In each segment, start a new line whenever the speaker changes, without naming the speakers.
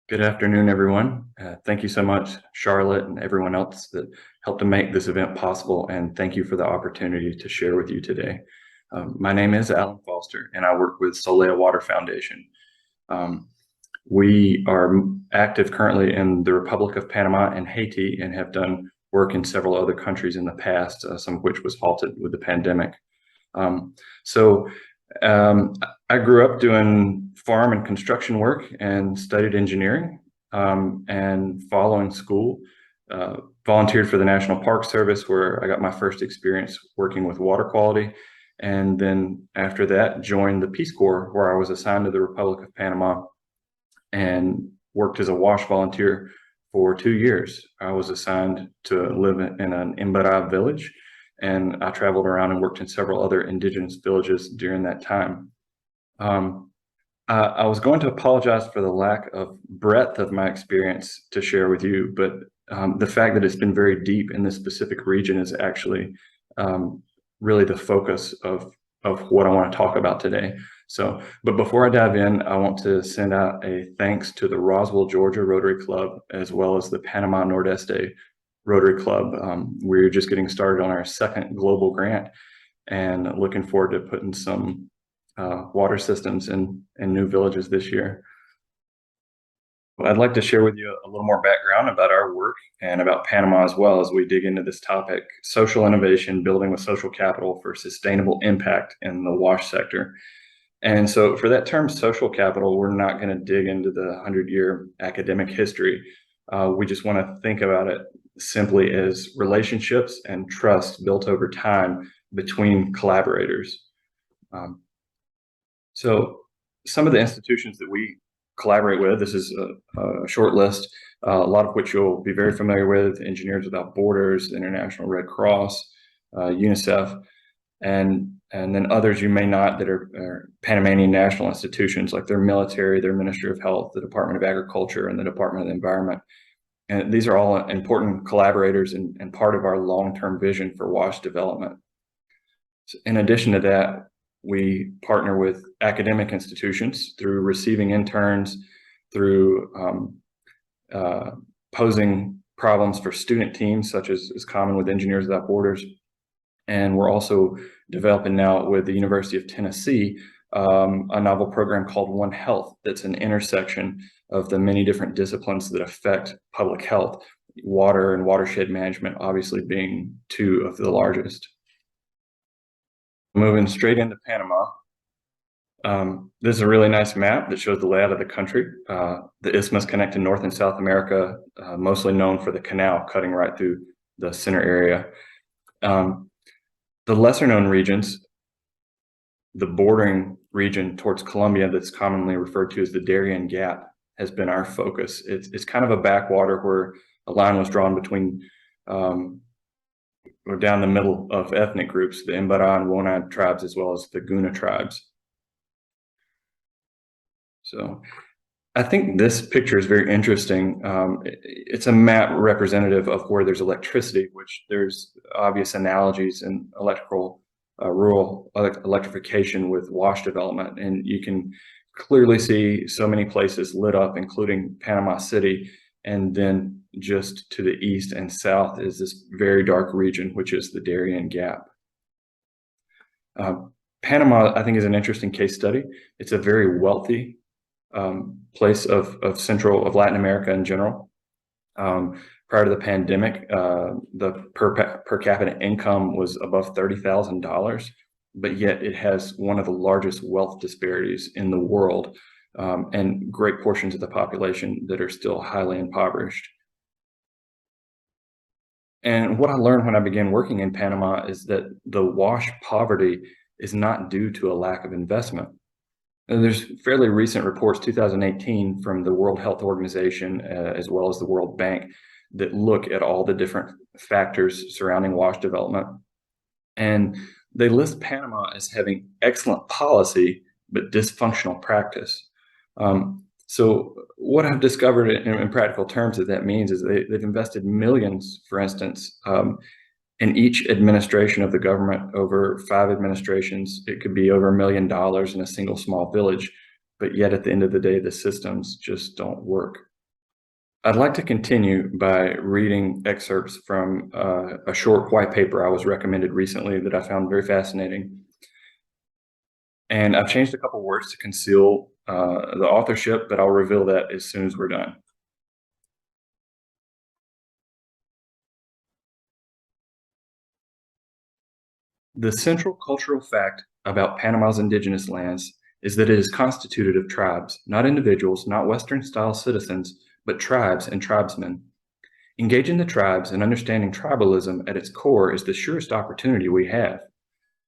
Good afternoon, everyone. Thank you so much, Charlotte, and everyone else that helped to make this event possible, and thank you for the opportunity to share with you today. My name is Alan Foster, and I work with Solea Water Foundation. We are active currently in the Republic of Panama and Haiti and have done work in several other countries in the past, some of which was halted with the pandemic. I grew up doing farm and construction work and studied engineering, and following school, volunteered for the National Park Service, where I got my first experience working with water quality. And then after that, joined the Peace Corps, where I was assigned to the Republic of Panama and worked as a WASH volunteer for 2 years. I was assigned to live in an Imbara village, and I traveled around and worked in several other indigenous villages during that time. I was going to apologize for the lack of breadth of my experience to share with you, but the fact that it's been very deep in this specific region is actually really the focus of what I want to talk about today. But before I dive in, I want to send out a thanks to the Roswell, Georgia Rotary Club, as well as the Panama Nordeste Rotary Club. We're just getting started on our second global grant and looking forward to putting some water systems in new villages this year. I'd like to share with you a little more background about our work and about Panama as well as we dig into this topic: social innovation, building with social capital for sustainable impact in the WASH sector. And so for that term social capital, we're not going to dig into the 100-year academic history. We just want to think about it simply as relationships and trust built over time between collaborators. So some of the institutions that we collaborate with, this is a short list, a lot of which you'll be very familiar with: Engineers Without Borders, International Red Cross, UNICEF, and then others you may not, that are Panamanian national institutions like their military, their Ministry of Health, the Department of Agriculture, and the Department of the Environment. And these are all important collaborators and part of our long-term vision for WASH development. So in addition to that, we partner with academic institutions through receiving interns, through posing problems for student teams, such as is common with Engineers Without Borders. And we're also developing now with the University of Tennessee a novel program called One Health that's an intersection of the many different disciplines that affect public health, water and watershed management obviously being two of the largest. Moving straight into Panama, this is a really nice map that shows the layout of the country. The isthmus connecting North and South America, mostly known for the canal cutting right through the center area. The lesser known regions, the bordering region towards Colombia that's commonly referred to as the Darien Gap, has been our focus. It's kind of a backwater where a line was drawn between or down the middle of ethnic groups, the Imbara and Wonad tribes, as well as the Guna tribes. So I think this picture is very interesting. It's a map representative of where there's electricity, which there's obvious analogies in rural electrification with WASH development. And you can clearly see so many places lit up, including Panama City. And then just to the east and south is this very dark region, which is the Darien Gap. Panama, I think, is an interesting case study. It's a very wealthy place of Latin America in general. Prior to the pandemic, the per capita income was above $30,000, but yet it has one of the largest wealth disparities in the world, and great portions of the population that are still highly impoverished. And what I learned when I began working in Panama is that the WASH poverty is not due to a lack of investment. There's fairly recent reports, 2018, from the World Health Organization, as well as the World Bank, that look at all the different factors surrounding wash development. And they list Panama as having excellent policy, but dysfunctional practice. So what I've discovered in practical terms that means is they've invested millions, for instance, in each administration of the government. Over 5 administrations, it could be over $1 million in a single small village, but yet at the end of the day, the systems just don't work. I'd like to continue by reading excerpts from a short white paper I was recommended recently that I found very fascinating. And I've changed a couple words to conceal the authorship, but I'll reveal that as soon as we're done. The central cultural fact about Panama's indigenous lands is that it is constituted of tribes, not individuals, not Western-style citizens, but tribes and tribesmen. Engaging the tribes and understanding tribalism at its core is the surest opportunity we have.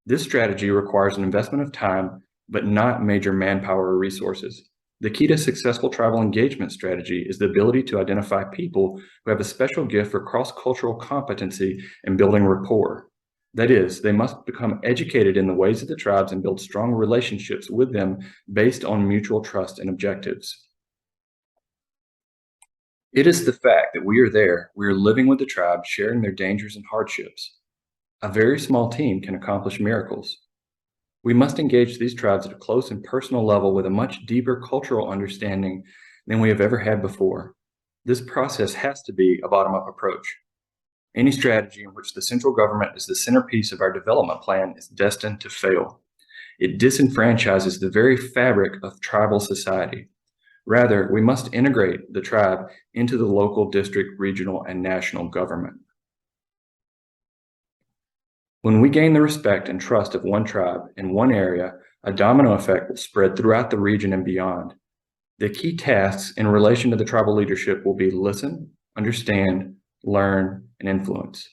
This strategy requires an investment of time, but not major manpower or resources. The key to successful tribal engagement strategy is the ability to identify people who have a special gift for cross-cultural competency and building rapport. That is, they must become educated in the ways of the tribes and build strong relationships with them based on mutual trust and objectives. It is the fact that we are there, we are living with the tribe, sharing their dangers and hardships. A very small team can accomplish miracles. We must engage these tribes at a close and personal level with a much deeper cultural understanding than we have ever had before. This process has to be a bottom-up approach. Any strategy in which the central government is the centerpiece of our development plan is destined to fail. It disenfranchises the very fabric of tribal society. Rather, we must integrate the tribe into the local, district, regional, and national government. When we gain the respect and trust of one tribe in one area, a domino effect will spread throughout the region and beyond. The key tasks in relation to the tribal leadership will be listen, understand, learn, and influence.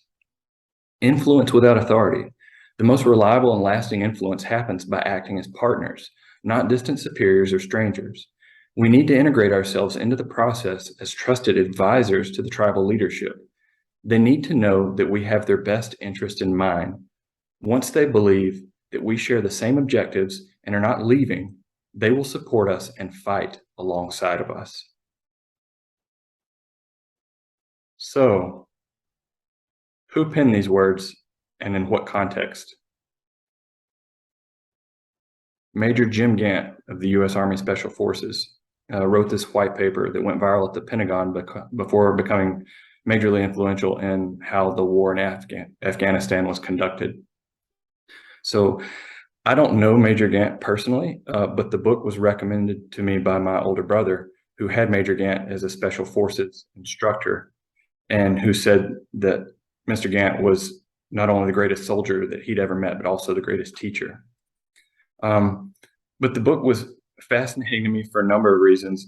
Influence without authority. The most reliable and lasting influence happens by acting as partners, not distant superiors or strangers. We need to integrate ourselves into the process as trusted advisors to the tribal leadership. They need to know that we have their best interest in mind. Once they believe that we share the same objectives and are not leaving, they will support us and fight alongside of us. So, who penned these words and in what context? Major Jim Gant of the U.S. Army Special Forces wrote this white paper that went viral at the Pentagon before becoming majorly influential in how the war in Afghanistan was conducted. So I don't know Major Gant personally, but the book was recommended to me by my older brother, who had Major Gant as a Special Forces instructor, and who said that Mr. Gant was not only the greatest soldier that he'd ever met, but also the greatest teacher. But the book was fascinating to me for a number of reasons.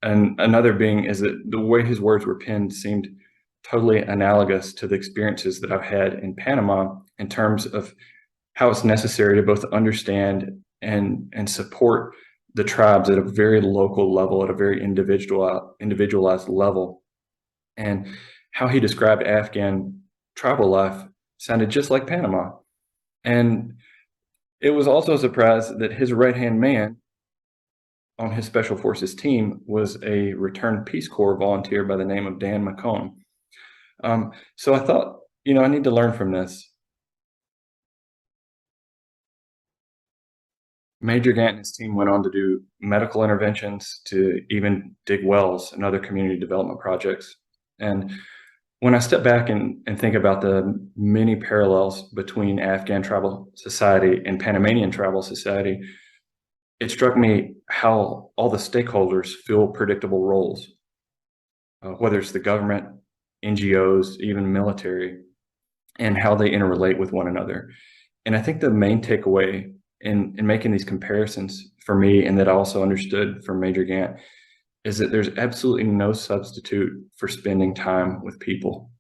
And another being is that the way his words were penned seemed totally analogous to the experiences that I've had in Panama in terms of how it's necessary to both understand and support the tribes at a very local level, at a very individualized level. And how he described Afghan tribal life sounded just like Panama. And it was also a surprise that his right-hand man on his Special Forces team was a returned Peace Corps volunteer by the name of Dan McCone. So I thought, I need to learn from this. Major Gant and his team went on to do medical interventions, to even dig wells and other community development projects. And when I step back and think about the many parallels between Afghan tribal society and Panamanian tribal society, it struck me how all the stakeholders fill predictable roles, whether it's the government, NGOs, even military, and how they interrelate with one another. And I think the main takeaway in making these comparisons for me, and that I also understood from Major Gant, is that there's absolutely no substitute for spending time with people.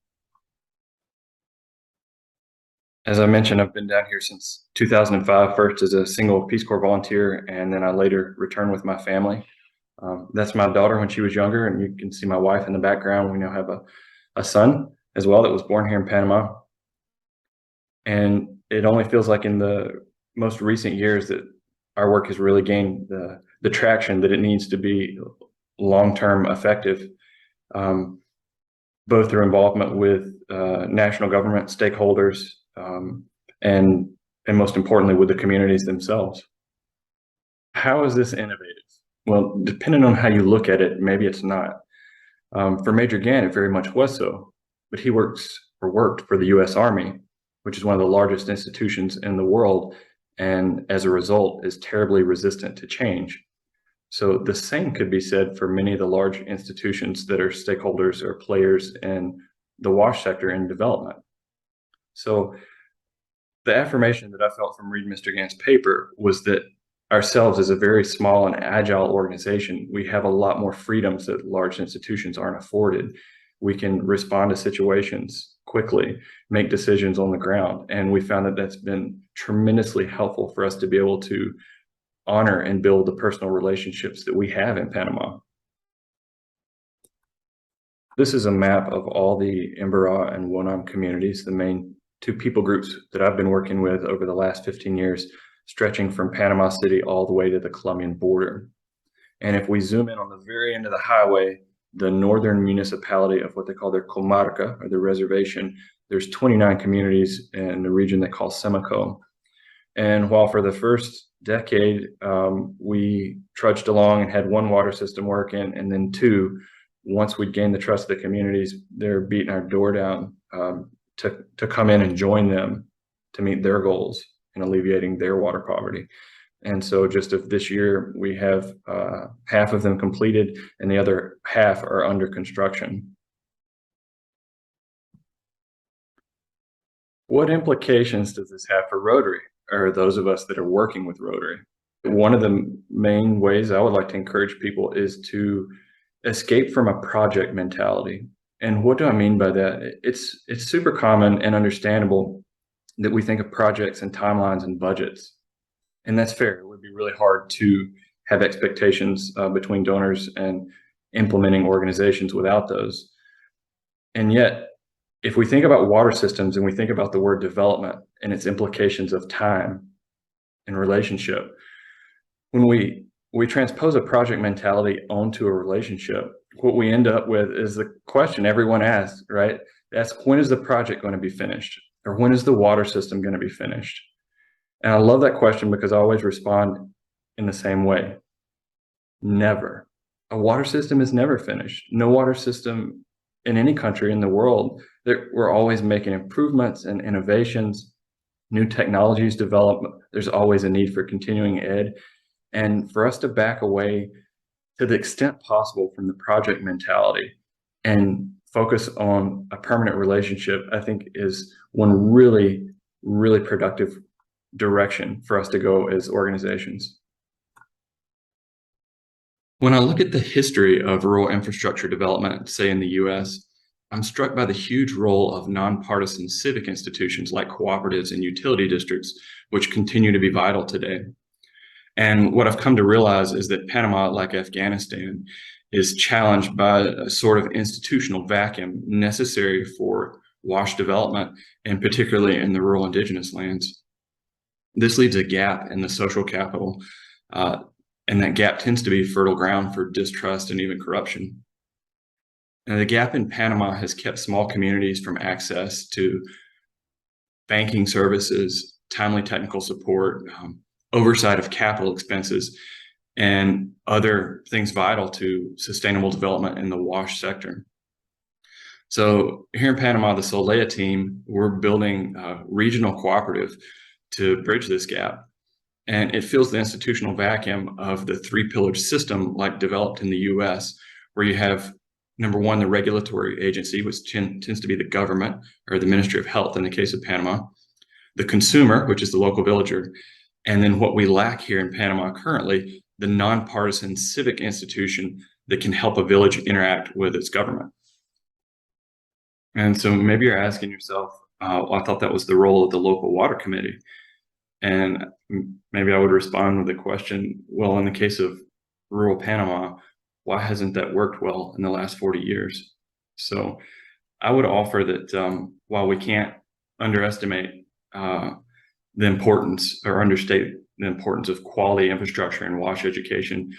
As I mentioned, I've been down here since 2005, first as a single Peace Corps volunteer, and then I later returned with my family. That's my daughter when she was younger, and you can see my wife in the background. We now have a son as well that was born here in Panama. And it only feels like in the most recent years that our work has really gained the traction that it needs to be long-term effective, both through involvement with national government stakeholders, and most importantly with the communities themselves. How is this innovative? Well, depending on how you look at it, maybe it's not. For Major Gann, it very much was so, but he worked for the U.S. Army, which is one of the largest institutions in the world, and as a result is terribly resistant to change. So the same could be said for many of the large institutions that are stakeholders or players in the WASH sector in development. So the affirmation that I felt from reading Mr. Gann's paper was that ourselves as a very small and agile organization, we have a lot more freedoms that large institutions aren't afforded. We can respond to situations quickly, make decisions on the ground. And we found that that's been tremendously helpful for us to be able to honor and build the personal relationships that we have in Panama. This is a map of all the Embera and Wonam communities, the main two people groups that I've been working with over the last 15 years, stretching from Panama City all the way to the Colombian border. And if we zoom in on the very end of the highway, the northern municipality of what they call their comarca, or their reservation, there's 29 communities in the region they call Semico. And while for the first decade, we trudged along and had one water system working, and then two, once we'd gained the trust of the communities, they're beating our door down to come in and join them to meet their goals in alleviating their water poverty. And so just of this year, we have half of them completed and the other half are under construction. What implications does this have for Rotary, or those of us that are working with Rotary? One of the main ways I would like to encourage people is to escape from a project mentality. And what do I mean by that? It's super common and understandable that we think of projects and timelines and budgets. And that's fair. It would be really hard to have expectations between donors and implementing organizations without those. And yet, if we think about water systems and we think about the word development and its implications of time and relationship, when we transpose a project mentality onto a relationship, what we end up with is the question everyone asks, right? That's, when is the project going to be finished? Or when is the water system going to be finished? And I love that question because I always respond in the same way. Never. A water system is never finished. No water system in any country in the world. We're always making improvements and innovations, new technologies develop. There's always a need for continuing ed. And for us to back away to the extent possible from the project mentality and focus on a permanent relationship, I think is one really, really productive direction for us to go as organizations. When I look at the history of rural infrastructure development, say in the US, I'm struck by the huge role of nonpartisan civic institutions like cooperatives and utility districts, which continue to be vital today. And what I've come to realize is that Panama, like Afghanistan, is challenged by a sort of institutional vacuum necessary for WASH development, and particularly in the rural indigenous lands. This leaves a gap in the social capital, and that gap tends to be fertile ground for distrust and even corruption. And the gap in Panama has kept small communities from access to banking services, timely technical support, oversight of capital expenses, and other things vital to sustainable development in the WASH sector. So here in Panama, the Solea team, we're building a regional cooperative to bridge this gap. And it fills the institutional vacuum of the three-pillared system like developed in the US, where you have, number one, the regulatory agency, which tends to be the government or the Ministry of Health in the case of Panama, the consumer, which is the local villager, and then what we lack here in Panama currently, the nonpartisan civic institution that can help a village interact with its government. And so maybe you're asking yourself, I thought that was the role of the local water committee. And maybe I would respond with the question, well, in the case of rural Panama, why hasn't that worked well in the last 40 years? So I would offer that while we can't underestimate the importance or understate the importance of quality infrastructure and WASH education,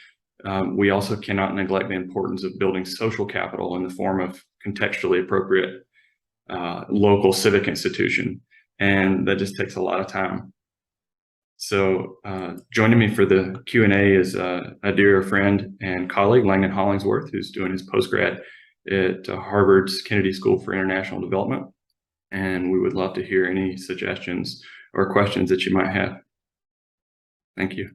we also cannot neglect the importance of building social capital in the form of contextually appropriate local civic institution. And that just takes a lot of time. So joining me for the Q&A is a dear friend and colleague, Langdon Hollingsworth, who's doing his postgrad at Harvard's Kennedy School for International Development. And we would love to hear any suggestions or questions that you might have. Thank you.